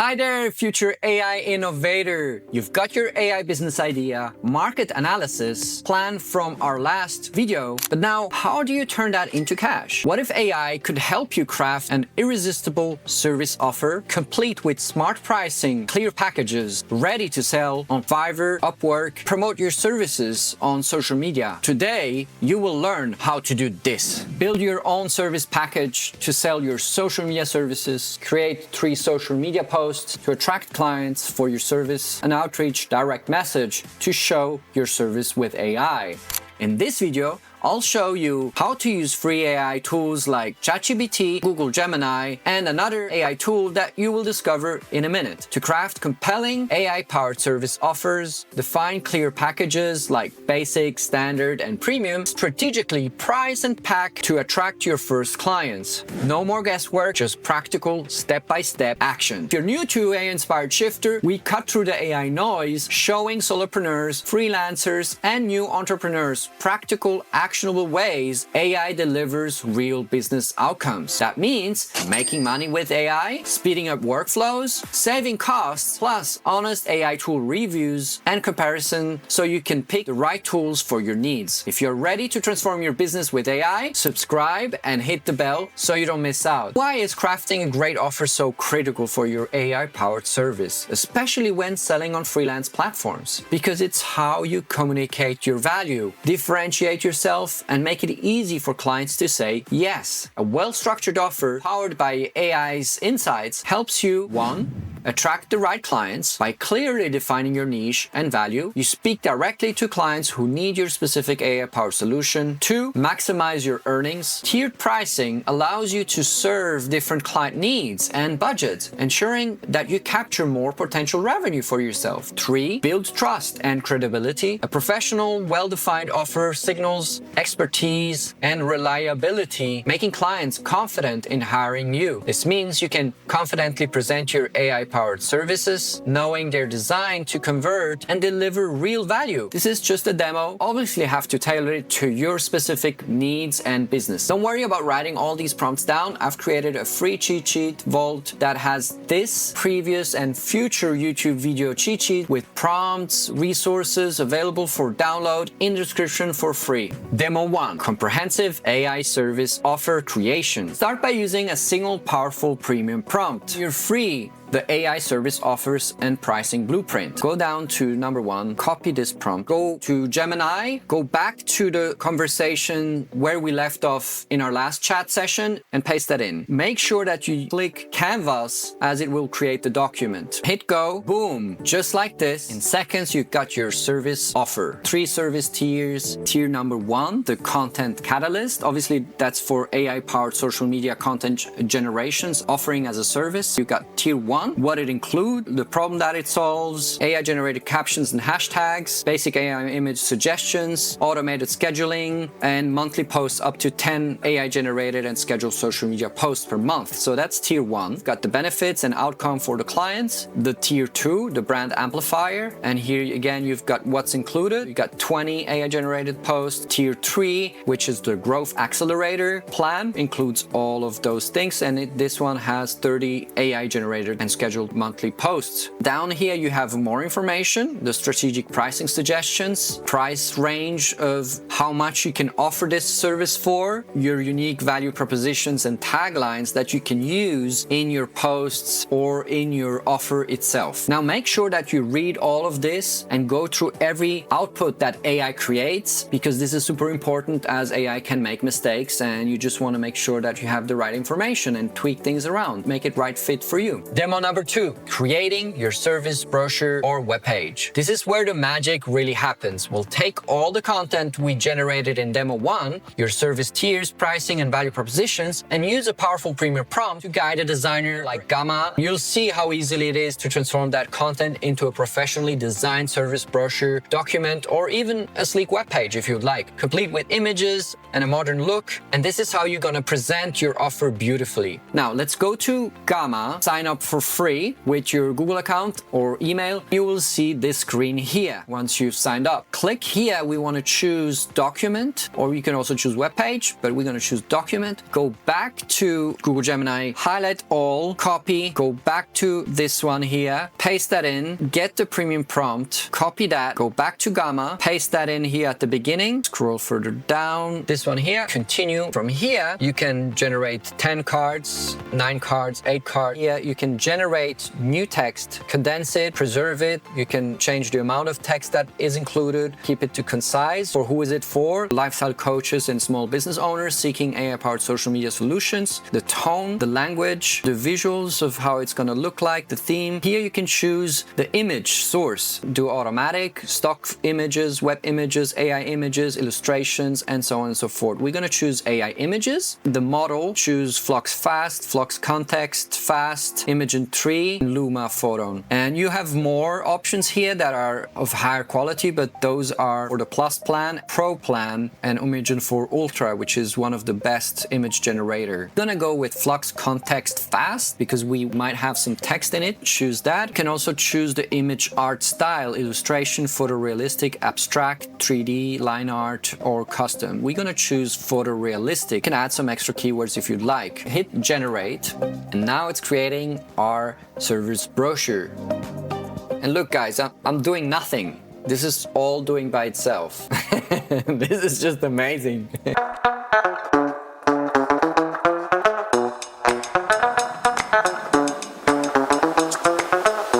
Hi there, future AI innovator. You've got your AI business idea, market analysis, plan from our last video, but now how do you turn that into cash? What if AI could help you craft an irresistible service offer, complete with smart pricing, clear packages, ready to sell on Fiverr, Upwork, promote your services on social media? Today, you will learn how to do this. Build your own service package to sell your social media services, create 3 social media posts to attract clients for your service, an outreach direct message to show your service with AI. In this video, I'll show you how to use free AI tools like ChatGPT, Google Gemini, and another AI tool that you will discover in a minute to craft compelling AI-powered service offers, define clear packages like basic, standard, and premium, strategically price and pack to attract your first clients. No more guesswork, just practical, step-by-step action. If you're new to AI-inspired Shifter, we cut through the AI noise, showing solopreneurs, freelancers, and new entrepreneurs practical, actionable ways AI delivers real business outcomes. That means making money with AI, speeding up workflows, saving costs, plus honest AI tool reviews and comparison so you can pick the right tools for your needs. If you're ready to transform your business with AI, subscribe and hit the bell so you don't miss out. Why is crafting a great offer so critical for your AI-powered service, especially when selling on freelance platforms? Because it's how you communicate your value, differentiate yourself, and make it easy for clients to say yes. A well-structured offer powered by AI's insights helps you, 1, attract the right clients by clearly defining your niche and value. You speak directly to clients who need your specific AI-powered solution. 2, maximize your earnings. Tiered pricing allows you to serve different client needs and budgets, ensuring that you capture more potential revenue for yourself. 3, build trust and credibility. A professional, well-defined offer signals expertise and reliability, making clients confident in hiring you. This means you can confidently present your AI-powered services, knowing they're designed to convert and deliver real value. This is just a demo. Obviously, you have to tailor it to your specific needs and business. Don't worry about writing all these prompts down. I've created a free cheat sheet vault that has this, previous, and future YouTube video cheat sheet with prompts, resources available for download in the description for free. Demo 1. Comprehensive AI service offer creation. Start by using a single powerful premium prompt. You're free. The AI service offers and pricing blueprint. Go down to number 1, copy this prompt. Go to Gemini, go back to the conversation where we left off in our last chat session and paste that in. Make sure that you click Canvas as it will create the document. Hit go, boom, just like this. In seconds, you got your service offer. 3 service tiers. Tier number 1, the content catalyst. Obviously, that's for AI-powered social media content generations, offering as a service. You got tier 1. What it includes, the problem that it solves, AI-generated captions and hashtags, basic AI image suggestions, automated scheduling, and monthly posts up to 10 AI-generated and scheduled social media posts per month. So that's tier 1. Got the benefits and outcome for the clients. The tier 2, the brand amplifier, and here again you've got what's included. You got 20 AI-generated posts. Tier 3, which is the growth accelerator plan, includes all of those things, and this one has 30 AI-generated and scheduled monthly posts. Down here you have more information, the strategic pricing suggestions, price range of how much you can offer this service for, your unique value propositions and taglines that you can use in your posts or in your offer itself. Now make sure that you read all of this and go through every output that AI creates, because this is super important as AI can make mistakes and you just want to make sure that you have the right information and tweak things around, make it right fit for you. Demo number 2, creating your service brochure or webpage. This is where the magic really happens. We'll take all the content we generated in demo 1, your service tiers, pricing, and value propositions, and use a powerful premium prompt to guide a designer like Gamma. You'll see how easily it is to transform that content into a professionally designed service brochure, document, or even a sleek webpage if you'd like, complete with images and a modern look. And this is how you're gonna present your offer beautifully. Now let's go to Gamma, sign up for free with your Google account or email, you will see this screen here once you've signed up. Click here. We want to choose document, or you can also choose web page, but we're going to choose document. Go back to Google Gemini, highlight all, copy, go back to this one here, paste that in, get the premium prompt, copy that, go back to Gamma, paste that in here at the beginning, scroll further down, this one here, continue. From here, you can generate 10 cards, 9 cards, 8 cards. Here, you can generate new text, condense it, preserve it. You can change the amount of text that is included, keep it to concise. For who is it for? Lifestyle coaches and small business owners seeking AI-powered social media solutions. The tone, the language, the visuals of how it's going to look like, the theme. Here you can choose the image source. Do automatic, stock images, web images, AI images, illustrations, and so on and so forth. We're going to choose AI images. The model, choose Flux Fast, Flux Context Fast, Imagen 3, Luma Photon. And you have more options here that are of higher quality, but those are for the Plus plan, Pro plan, and Imagen 4 Ultra, which is one of the best image generator. I'm gonna go with Flux Context Fast because we might have some text in it. Choose that. You can also choose the image art style, illustration, photorealistic, abstract, 3D, line art, or custom. We're gonna choose photorealistic. You can add some extra keywords if you'd like. Hit generate, and now it's creating our service brochure. And look guys, I'm doing nothing. This is all doing by itself. This is just amazing.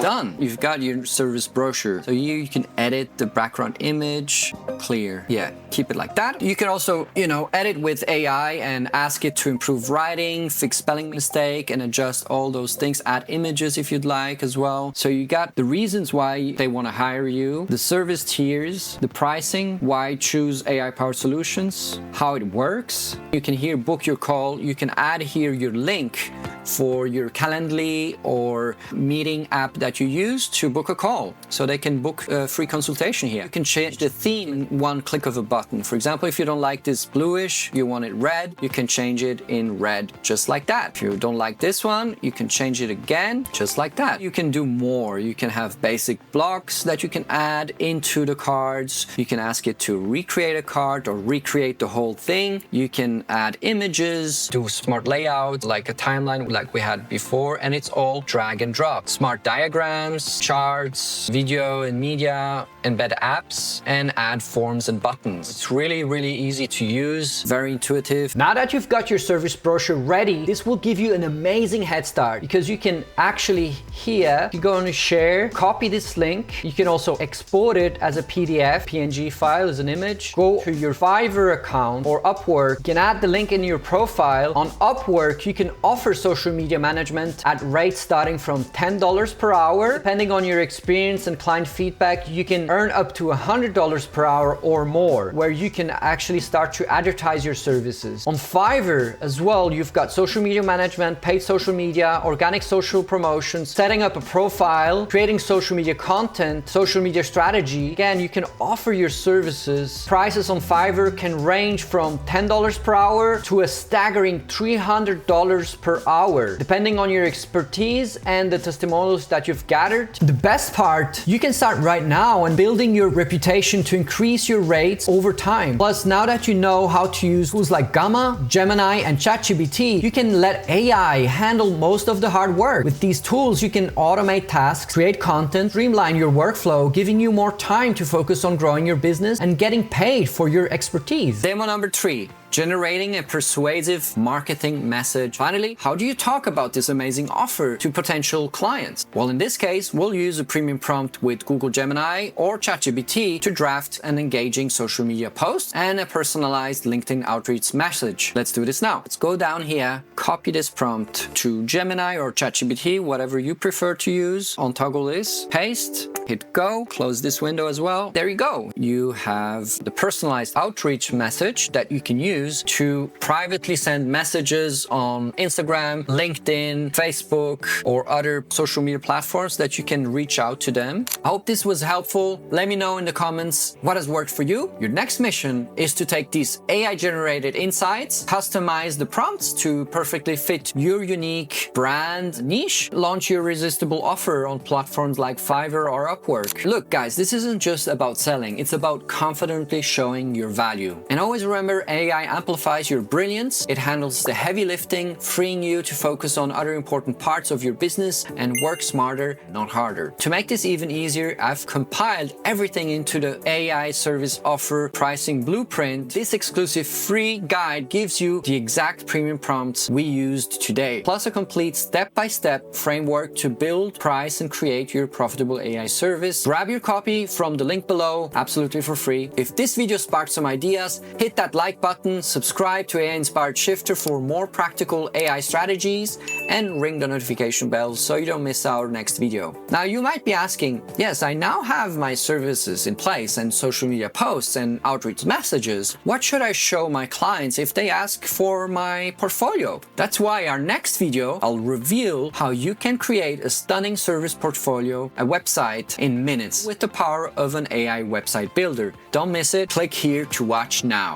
Done. You've got your service brochure. So you can edit the background image, clear. Yeah, keep it like that. You can also, edit with AI and ask it to improve writing, fix spelling mistake, and adjust all those things. Add images if you'd like as well. So you got the reasons why they want to hire you, the service tiers, the pricing, why choose AI-powered solutions, how it works. You can here book your call. You can add here your link for your Calendly or meeting app that you use to book a call. So they can book a free consultation here. You can change the theme in one click of a button. For example, if you don't like this bluish, you want it red, you can change it in red just like that. If you don't like this one, you can change it again just like that. You can do more. You can have basic blocks that you can add into the cards. You can ask it to recreate a card or recreate the whole thing. You can add images, do smart layout like a timeline like we had before, and it's all drag and drop. Smart diagrams, charts, video and media, embed apps, and add forms and buttons. It's really, really easy to use, very intuitive. Now that you've got your service brochure ready, this will give you an amazing head start because you can actually here, you go on to share, copy this link. You can also export it as a PDF, PNG file as an image. Go to your Fiverr account or Upwork. You can add the link in your profile. On Upwork, you can offer social media management at rates starting from $10 per hour. Depending on your experience and client feedback, you can earn up to $100 per hour or more, where you can actually start to advertise your services. On Fiverr as well, you've got social media management, paid social media, organic social promotions, setting up a profile, creating social media content, social media strategy. Again, you can offer your services. Prices on Fiverr can range from $10 per hour to a staggering $300 per hour, depending on your expertise and the testimonials that you've gathered. The best part, you can start right now and building your reputation to increase your rates over time. Plus, now that you know how to use tools like Gamma, Gemini, and ChatGPT, you can let AI handle most of the hard work. With these tools, you can automate tasks, create content, streamline your workflow, giving you more time to focus on growing your business and getting paid for your expertise. Demo number 3. Generating a persuasive marketing message. Finally, how do you talk about this amazing offer to potential clients? Well, in this case, we'll use a premium prompt with Google Gemini or ChatGPT to draft an engaging social media post and a personalized LinkedIn outreach message. Let's do this now. Let's go down here, copy this prompt to Gemini or ChatGPT, whatever you prefer to use. Untoggle this, paste, hit go, close this window as well. There you go. You have the personalized outreach message that you can use use to privately send messages on Instagram, LinkedIn, Facebook, or other social media platforms that you can reach out to them. I hope this was helpful. Let me know in the comments what has worked for you. Your next mission is to take these AI-generated insights, customize the prompts to perfectly fit your unique brand niche, launch your irresistible offer on platforms like Fiverr or Upwork. Look, guys, this isn't just about selling. It's about confidently showing your value. And always remember, AI amplifies your brilliance. It handles the heavy lifting, freeing you to focus on other important parts of your business and work smarter, not harder. To make this even easier, I've compiled everything into the AI service offer pricing blueprint. This exclusive free guide gives you the exact premium prompts we used today, plus a complete step-by-step framework to build, price, and create your profitable AI service. Grab your copy from the link below, absolutely for free. If this video sparked some ideas, hit that like button, subscribe to AI Inspired Shifter for more practical AI strategies, and ring the notification bell so you don't miss our next video. Now, you might be asking, yes, I now have my services in place and social media posts and outreach messages. What should I show my clients if they ask for my portfolio? That's why our next video, I'll reveal how you can create a stunning service portfolio, a website in minutes with the power of an AI website builder. Don't miss it. Click here to watch now.